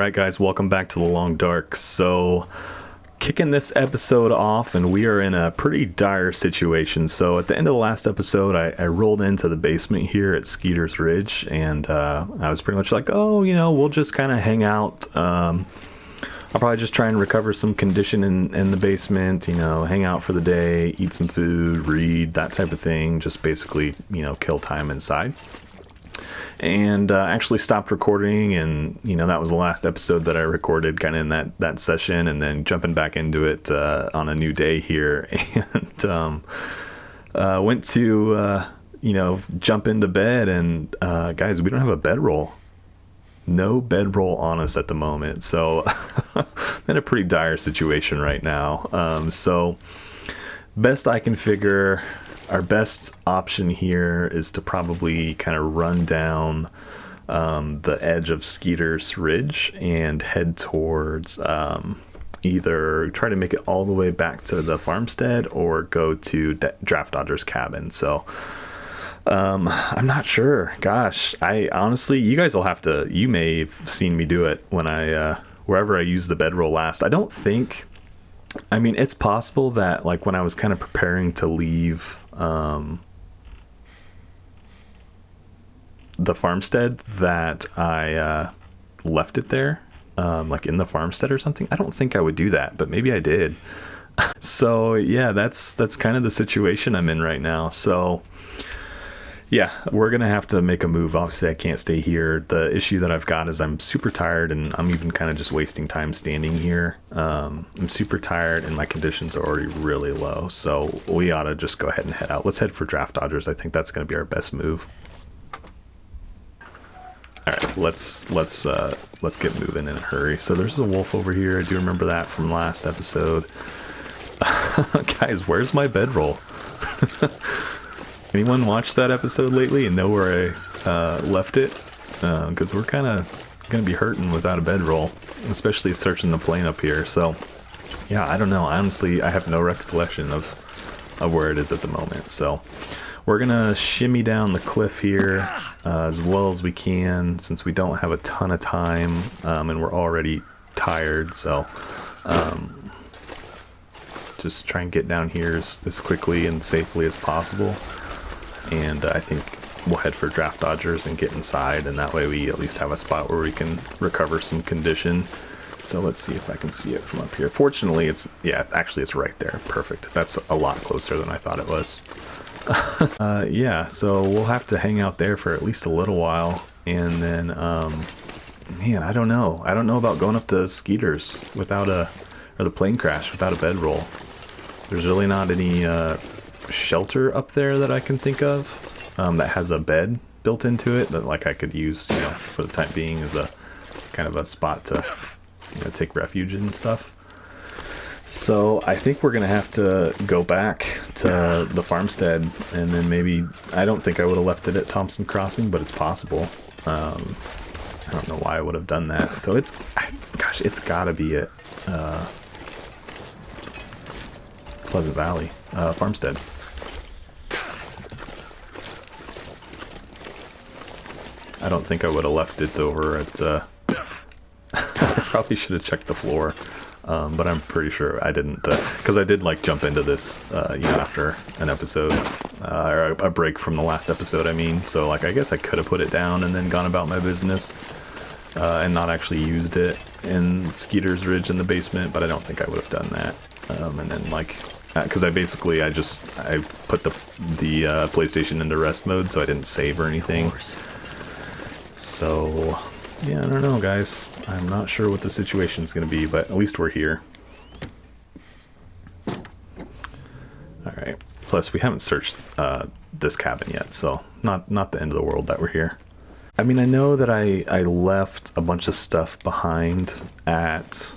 Alright guys, welcome back to the Long Dark. So, kicking this episode off, and we are in a pretty dire situation. So at the end of the last episode, I rolled into the basement here at Skeeter's Ridge, and I was pretty much like, oh, we'll just kind of hang out. I'll probably just try and recover some condition in the basement, hang out for the day, eat some food, read, that type of thing. Just basically, kill time inside. And actually stopped recording, and that was the last episode that I recorded kind of in that session, and then jumping back into it on a new day here, and went to jump into bed, and guys, we don't have a bedroll. No bedroll on us at the moment, so I'm in a pretty dire situation right now. So best I can figure, our best option here is to probably kind of run down the edge of Skeeter's Ridge and head towards either try to make it all the way back to the farmstead or go to Draft Dodger's cabin. So I'm not sure. Gosh, I honestly, you guys will have to, you may have seen me do it when wherever I used the bedroll last. I don't think, I mean, it's possible that like when I was kind of preparing to leave the farmstead that I left it there, like in the farmstead or something. I don't think I would do that, but maybe I did. So yeah, that's kind of the situation I'm in right now. So yeah, we're gonna have to make a move. Obviously I can't stay here. The issue that I've got is I'm super tired, and I'm even kind of just wasting time standing here. I'm super tired and my conditions are already really low, so we ought to just go ahead and head out. Let's head for Draft Dodgers. I think that's gonna be our best move. All right, let's get moving in a hurry. So there's a wolf over here. I do remember that from last episode. Guys, where's my bedroll? Anyone watched that episode lately and know where I left it? Because we're kind of going to be hurting without a bedroll, especially searching the plane up here. So, yeah, I don't know. Honestly, I have no recollection of where it is at the moment. So, we're going to shimmy down the cliff here as well as we can, since we don't have a ton of time, and we're already tired. So, just try and get down here as quickly and safely as possible. And I think we'll head for Draft Dodgers and get inside, and that way we at least have a spot where we can recover some condition. So let's see if I can see it from up here. Fortunately, actually it's right there. Perfect. That's a lot closer than I thought it was. Yeah, so we'll have to hang out there for at least a little while, and then, man, I don't know. I don't know about going up to Skeeter's without or the plane crash without a bedroll. There's really not any, shelter up there that I can think of that has a bed built into it that like I could use for the time being as a kind of a spot to take refuge and stuff. So I think we're gonna have to go back to the farmstead, and then maybe, I don't think I would have left it at Thompson Crossing, but it's possible. I don't know why I would have done that. So it's gotta be at Pleasant Valley farmstead. I don't think I would have left it over at, I probably should have checked the floor, but I'm pretty sure I didn't, because I did like jump into this, after an episode, or a break from the last episode, I mean, so like I guess I could have put it down and then gone about my business, and not actually used it in Skeeter's Ridge in the basement, but I don't think I would have done that, and then like, because I put the PlayStation into rest mode, so I didn't save or anything. So, yeah, I don't know, guys. I'm not sure what the situation is going to be, but at least we're here. Alright. Plus, we haven't searched this cabin yet, so not the end of the world that we're here. I mean, I know that I left a bunch of stuff behind at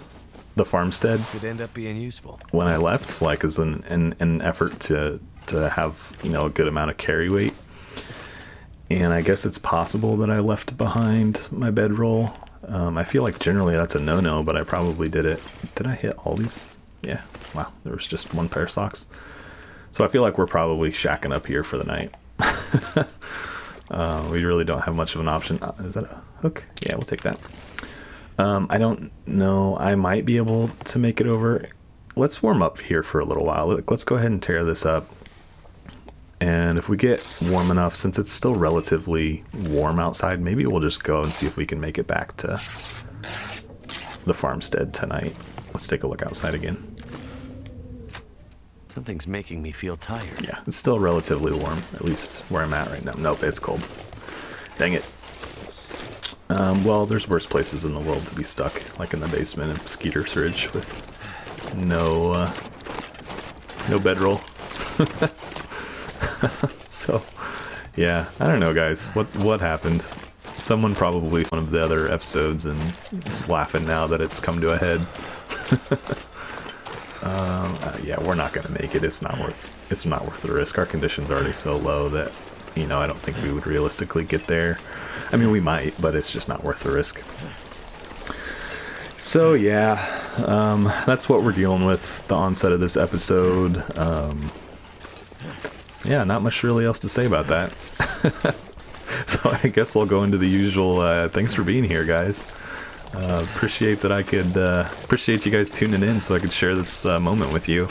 the farmstead. Could end up being useful. When I left, like, as an effort to have, a good amount of carry weight. And I guess it's possible that I left behind my bedroll. I feel like generally that's a no-no, but I probably did it. Did I hit all these? Yeah. Wow, there was just one pair of socks. So I feel like we're probably shacking up here for the night. We really don't have much of an option. Is that a hook? Yeah, we'll take that. I don't know. I might be able to make it over. Let's warm up here for a little while. Let's go ahead and tear this up. And if we get warm enough, since it's still relatively warm outside, maybe we'll just go and see if we can make it back to the farmstead tonight. Let's take a look outside again. Something's making me feel tired. Yeah, it's still relatively warm, at least where I'm at right now. Nope, it's cold. Dang it. Well, there's worse places in the world to be stuck, like in the basement of Skeeter's Ridge with no bedroll. So, yeah, I don't know, guys. What happened? Someone probably one of the other episodes and is laughing now that it's come to a head. Yeah, we're not gonna make it. It's not worth the risk. Our condition's already so low that, you know, I don't think we would realistically get there. I mean, we might, but it's just not worth the risk. So yeah, that's what we're dealing with the onset of this episode. Yeah, not much really else to say about that. So I guess we'll go into the usual, thanks for being here, guys. Appreciate that I could, appreciate you guys tuning in so I could share this moment with you.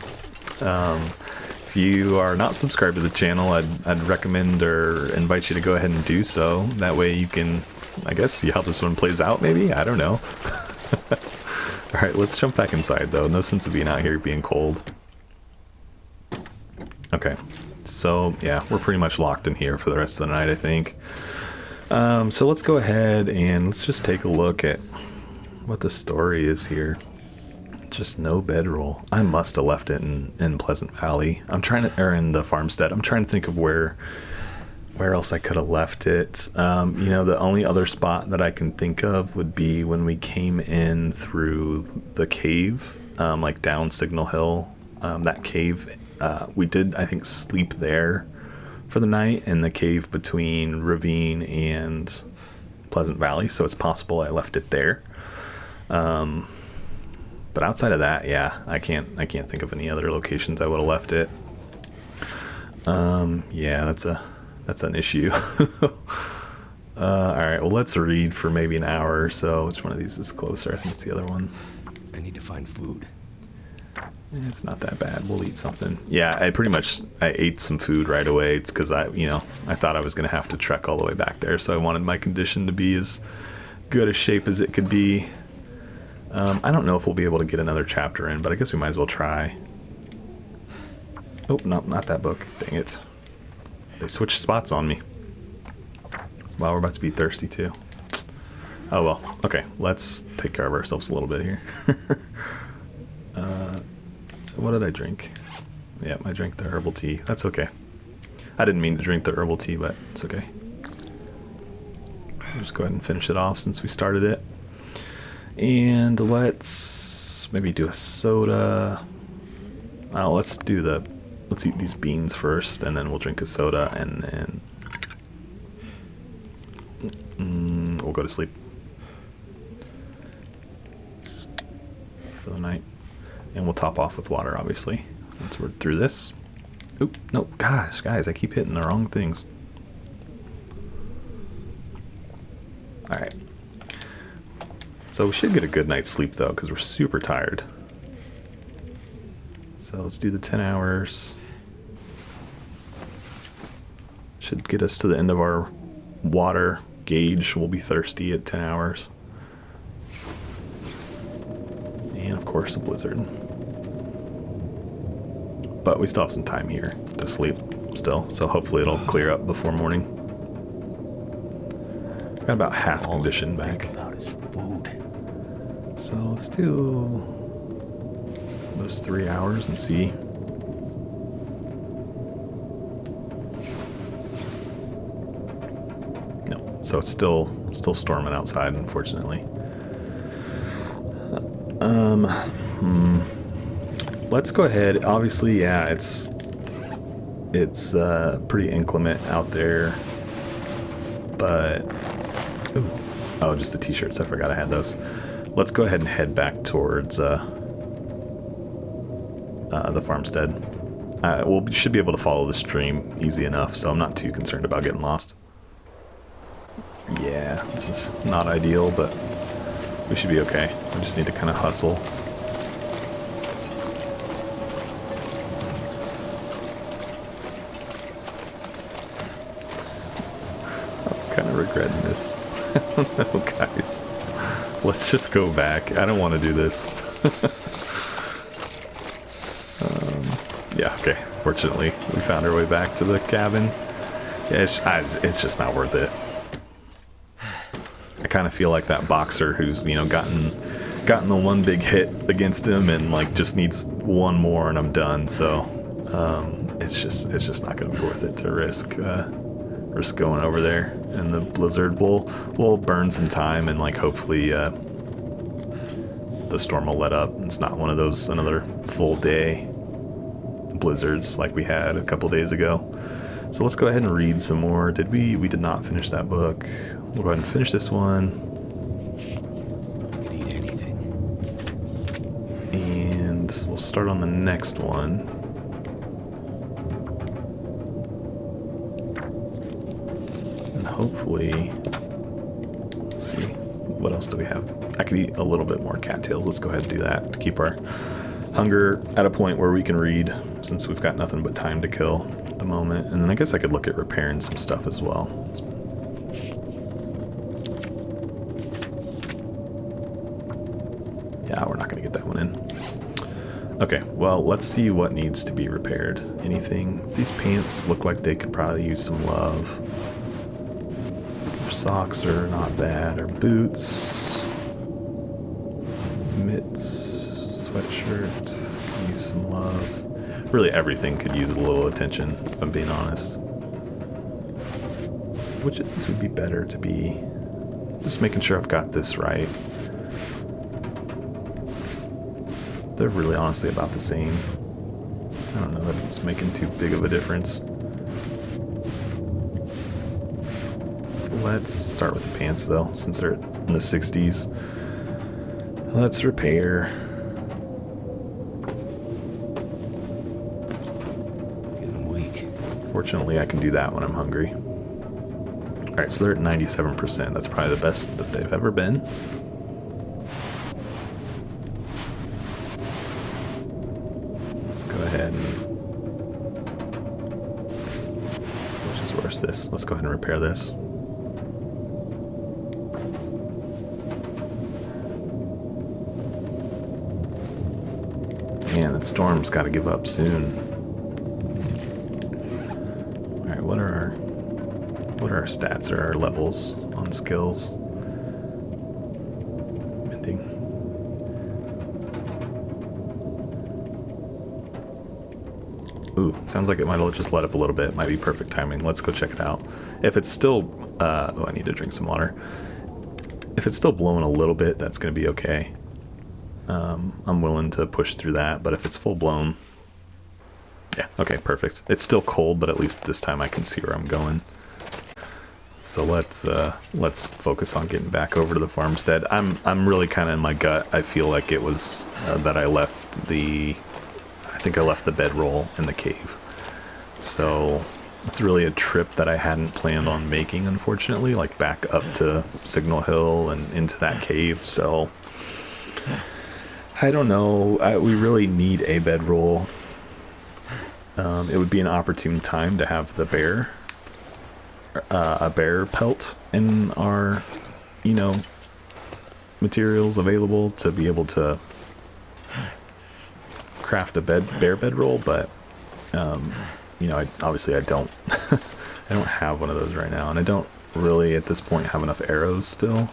If you are not subscribed to the channel, I'd recommend or invite you to go ahead and do so. That way you can, I guess, see how this one plays out, maybe? I don't know. Alright, let's jump back inside, though. No sense of being out here being cold. Okay. So, yeah, we're pretty much locked in here for the rest of the night, I think. So let's go ahead and let's just take a look at what the story is here. Just no bedroll. I must have left it in Pleasant Valley. I'm trying to, or in the farmstead. I'm trying to think of where else I could have left it. You know, the only other spot that I can think of would be when we came in through the cave, like down Signal Hill. That cave, we did, I think, sleep there for the night in the cave between Ravine and Pleasant Valley, so it's possible I left it there. But outside of that, yeah, I can't think of any other locations I would have left it. Yeah, that's an issue. Alright, well, let's read for maybe an hour or so. Which one of these is closer? I think it's the other one. I need to find food. It's not that bad. We'll eat something. Yeah, I ate some food right away. It's because I thought I was going to have to trek all the way back there, so I wanted my condition to be as good a shape as it could be. I don't know if we'll be able to get another chapter in, but I guess we might as well try. Oh, no, not that book. Dang it. They switched spots on me. Wow, we're about to be thirsty, too. Oh, well. Okay, let's take care of ourselves a little bit here. What did I drink? Yeah, I drank the herbal tea. That's okay. I didn't mean to drink the herbal tea, but it's okay. I'll just go ahead and finish it off since we started it. And let's maybe do a soda. Oh, let's eat these beans first, and then we'll drink a soda, and then we'll go to sleep for the night. And we'll top off with water, obviously, once we're through this. Oop, no, gosh, guys, I keep hitting the wrong things. Alright. So we should get a good night's sleep, though, because we're super tired. So let's do the 10 hours. Should get us to the end of our water gauge. We'll be thirsty at 10 hours. And, of course, a blizzard. But we still have some time here to sleep still, so hopefully it'll clear up before morning. Got about half condition back. About is food. So let's do those 3 hours and see. No, so it's still storming outside, unfortunately. Let's go ahead. Obviously, yeah, it's pretty inclement out there, but oh, just the t-shirts. I forgot I had those. Let's go ahead and head back towards the farmstead. We should be able to follow the stream easy enough, so I'm not too concerned about getting lost. Yeah, this is not ideal, but We should be okay. We just need to kind of hustle. I'm kind of regretting this. I don't know, guys. Let's just go back. I don't want to do this. Yeah, okay. Fortunately, we found our way back to the cabin. Yeah, it's just not worth it. I kind of feel like that boxer who's, you know, gotten the one big hit against him and like just needs one more and I'm done. So it's just not going to be worth it to risk going over there. And the blizzard will burn some time and like hopefully the storm will let up. It's not one of those another full day blizzards like we had a couple days ago. So let's go ahead and read some more. We did not finish that book. We'll go ahead and finish this one. I could eat anything. And we'll start on the next one. And hopefully, let's see, what else do we have? I could eat a little bit more cattails. Let's go ahead and do that to keep our hunger at a point where we can read, since we've got nothing but time to kill at the moment. And then I guess I could look at repairing some stuff as well. Yeah, we're not going to get that one in. Okay, well, let's see what needs to be repaired. Anything? These pants look like they could probably use some love. Our socks are not bad. Our boots, mitts, sweatshirt could use some love. Really everything could use a little attention, if I'm being honest. Which of these would be better to be? Just making sure I've got this right. They're really honestly about the same. I don't know that it's making too big of a difference. Let's start with the pants though, since they're in the 60s. Let's repair. Getting weak. Fortunately, I can do that when I'm hungry. Alright, so they're at 97%. That's probably the best that they've ever been. Let's go ahead and... which is worse, this. Let's go ahead and repair this. Man, that storm's got to give up soon. Alright, what are our stats or our levels on skills? Mending. Ooh, sounds like it might have just let up a little bit. Might be perfect timing. Let's go check it out. If it's still... oh, I need to drink some water. If it's still blowing a little bit, that's going to be okay. I'm willing to push through that, but if it's full blown... Yeah, okay, perfect. It's still cold, but at least this time I can see where I'm going. So let's focus on getting back over to the farmstead. I'm really kind of in my gut. I feel like it was that I think I left the bedroll in the cave. So it's really a trip that I hadn't planned on making, unfortunately, like back up to Signal Hill and into that cave. So I don't know. We really need a bedroll. It would be an opportune time to have the bear, a bear pelt in our, materials available to be able to craft a bear bedroll. But, obviously I don't, I don't have one of those right now, and I don't really at this point have enough arrows still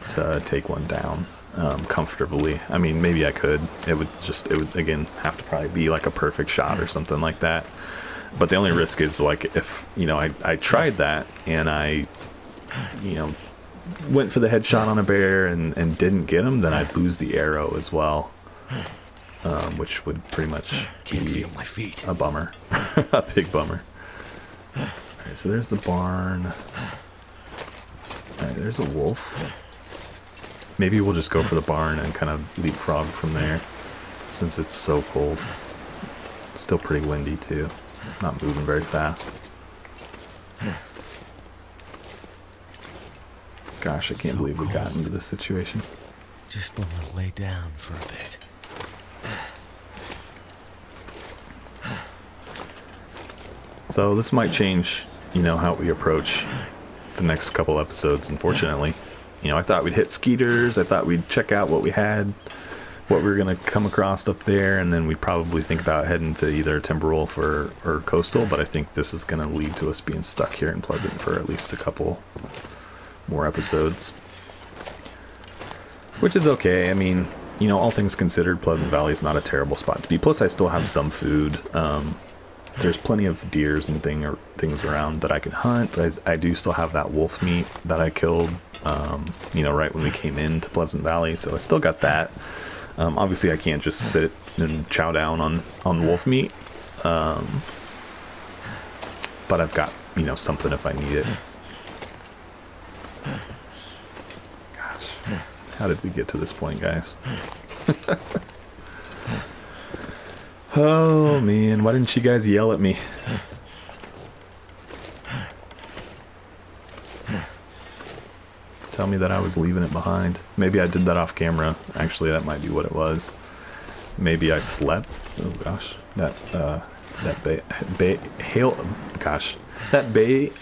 to take one down comfortably. I mean, maybe I could. It would again have to probably be like a perfect shot or something like that. But the only risk is like if I tried that and I went for the headshot on a bear and didn't get him, then I'd lose the arrow as well, which would pretty much be feel my feet. A bummer. A big bummer. Alright, so there's the barn. Alright, there's a wolf. Maybe we'll just go for the barn and kind of leapfrog from there, since it's so cold. It's still pretty windy too. Not moving very fast. Gosh, I can't So believe we got cold. into this situation. Just want to lay down for a bit. So this might change, you know, how we approach the next couple episodes, unfortunately. You know, I thought we'd hit Skeeters, I thought we'd check out what we had, what we were going to come across up there, and then we'd probably think about heading to either Timberwolf or Coastal, but I think this is going to lead to us being stuck here in Pleasant for at least a couple more episodes. Which is okay. I mean, you know, all things considered, Pleasant Valley is not a terrible spot to be. Plus, I still have some food. There's plenty of deers and things around that I can hunt. I do still have that wolf meat that I killed, you know, right when we came into Pleasant Valley. So I still got that. Obviously, I can't just sit and chow down on wolf meat. But I've got, you know, something if I need it. Gosh, how did we get to this point, guys? Oh man, why didn't you guys yell at me? Tell me that I was leaving it behind. Maybe I did that off camera. Actually, that might be what it was. Maybe I slept. Oh gosh, that bay.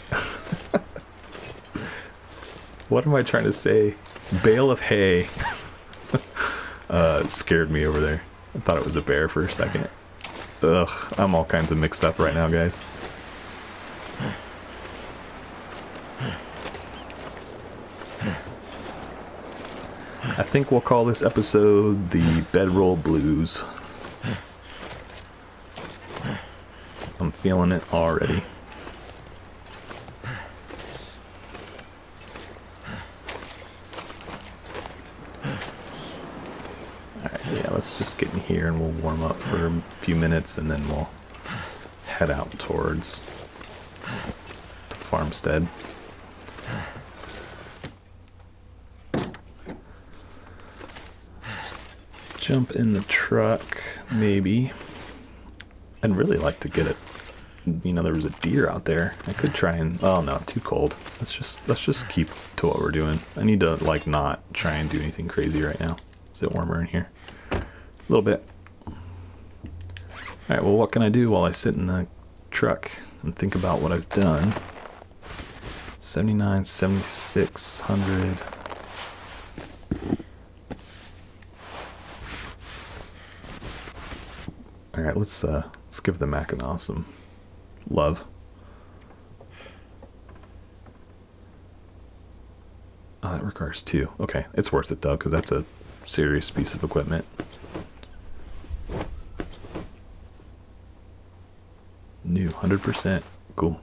What am I trying to say? Bale of hay. Scared me over there. I thought it was a bear for a second. Ugh, I'm all kinds of mixed up right now, guys. I think we'll call this episode the Bedroll Blues. I'm feeling it already. Yeah, let's just get in here and we'll warm up for a few minutes and then we'll head out towards the farmstead. Jump in the truck, maybe. I'd really like to get it. You know, there was a deer out there. I could try and... Oh no, too cold. Let's just keep to what we're doing. I need to like not try and do anything crazy right now. Is it warmer in here? A little bit. Alright, well what can I do while I sit in the truck and think about what I've done? 79, 7600. Alright, let's give the Mackinaw some love. Oh, that requires 2. Okay, it's worth it though, because that's a serious piece of equipment. New, 100%. Cool.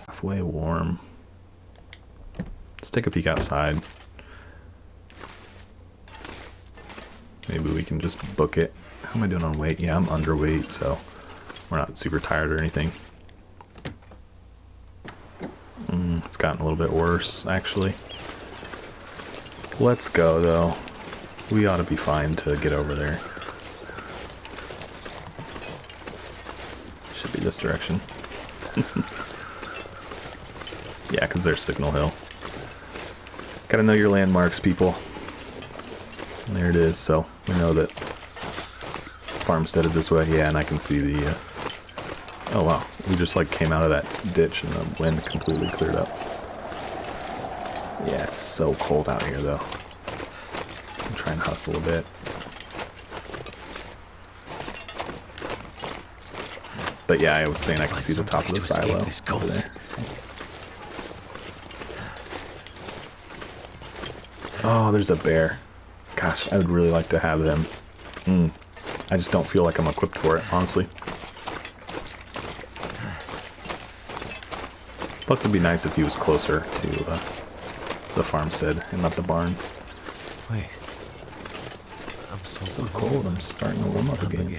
Halfway warm. Let's take a peek outside. Maybe we can just book it. How am I doing on weight? Yeah, I'm underweight, so we're not super tired or anything. It's gotten a little bit worse, actually. Let's go, though. We ought to be fine to get over there. Should be this direction. Yeah, because there's Signal Hill. Gotta know your landmarks, people. And there it is, so we know that Farmstead is this way. Yeah, and I can see the... Oh wow, we just like came out of that ditch and the wind completely cleared up. Yeah, it's so cold out here though. I'm trying to hustle a bit. But yeah, I was saying I can see the top of the silo over there. Oh, there's a bear. Gosh, I would really like to have them. I just don't feel like I'm equipped for it, honestly. Plus, it'd be nice if he was closer to the farmstead and not the barn. Wait. I'm So cold, I'm starting to warm up again.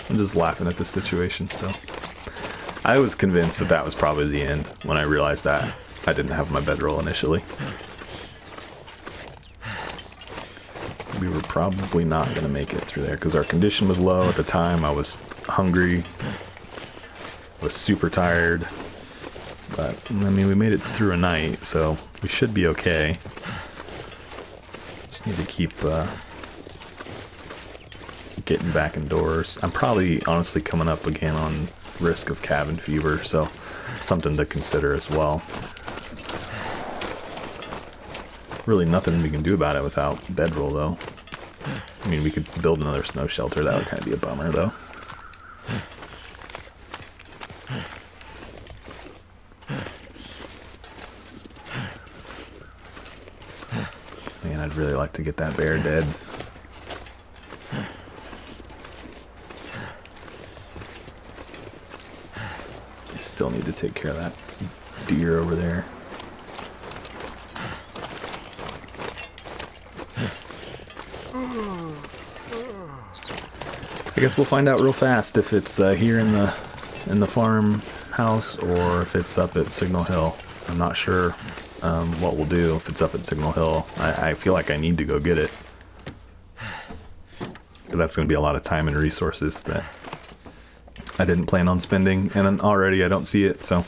I'm just laughing at the situation still. I was convinced that that was probably the end when I realized that I didn't have my bedroll initially. we were probably not going to make it through there because our condition was low at the time. I was hungry, was super tired, but I mean, we made it through a night, so we should be okay. Just need to keep getting back indoors. I'm probably honestly coming up again on risk of cabin fever, so something to consider as well. Really nothing we can do about it without Bedroll, though. I mean, we could build another snow shelter. That would kind of be a bummer, though. Man, I'd really like to get that bear dead. Still need to take care of that deer over there. I guess we'll find out real fast if it's here in the farmhouse or if it's up at Signal Hill. I'm not sure what we'll do if it's up at Signal Hill. I feel like I need to go get it, but that's going to be a lot of time and resources that I didn't plan on spending, and already I don't see it, so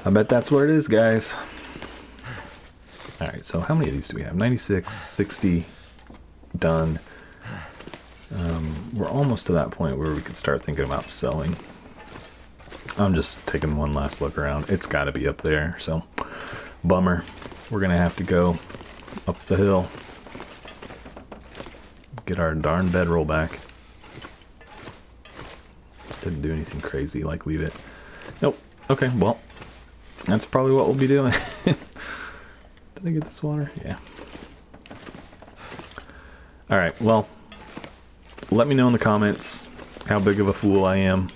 I bet that's what it is, guys. Alright, so how many of these do we have? 96, 60, done. We're almost to that point where we could start thinking about selling. I'm just taking one last look around. It's got to be up there, so bummer. We're going to have to go up the hill. Get our darn bedroll back. Didn't do anything crazy, like leave it. Nope. Okay, well, that's probably what we'll be doing. Did I get this water? Yeah. Alright, well, let me know in the comments how big of a fool I am.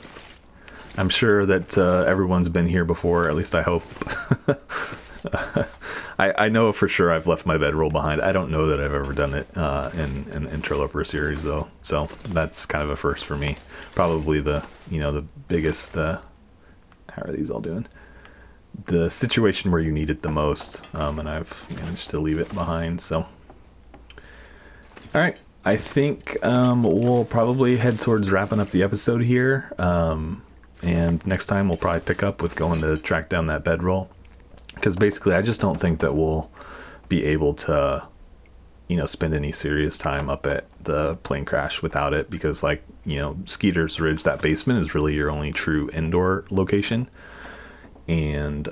I'm sure that everyone's been here before, at least I hope. I know for sure I've left my bedroll behind. I don't know that I've ever done it in an Interloper series, though, so that's kind of a first for me. Probably the biggest, how are these all doing? The situation where you need it the most, and I've managed to leave it behind, so. Alright, I think we'll probably head towards wrapping up the episode here, and next time we'll probably pick up with going to track down that bedroll, because basically I just don't think that we'll be able to, spend any serious time up at the plane crash without it, because Skeeter's Ridge, that basement is really your only true indoor location, and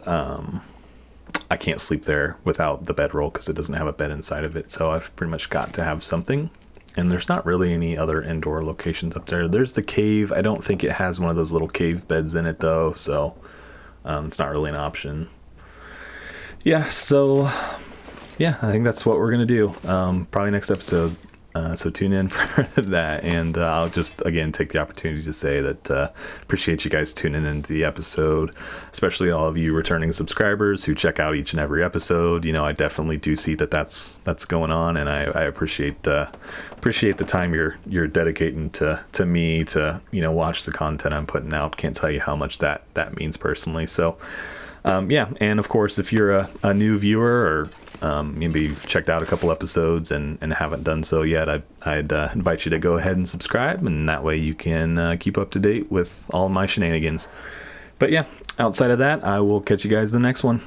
I can't sleep there without the bedroll because it doesn't have a bed inside of it, so I've pretty much got to have something. And there's not really any other indoor locations up there. There's the cave. I don't think it has one of those little cave beds in it, though, so it's not really an option. Yeah, so, yeah, I think that's what we're going to do. Probably next episode. So tune in for that, and I'll just again take the opportunity to say that appreciate you guys tuning into the episode, especially all of you returning subscribers who check out each and every episode. I definitely do see that that's going on, and I appreciate the time you're dedicating to me to watch the content I'm putting out. Can't tell you how much that means personally. So yeah, and of course, if you're a new viewer or maybe you've checked out a couple episodes and haven't done so yet, I'd invite you to go ahead and subscribe, and that way you can keep up to date with all my shenanigans. But yeah, outside of that, I will catch you guys in the next one.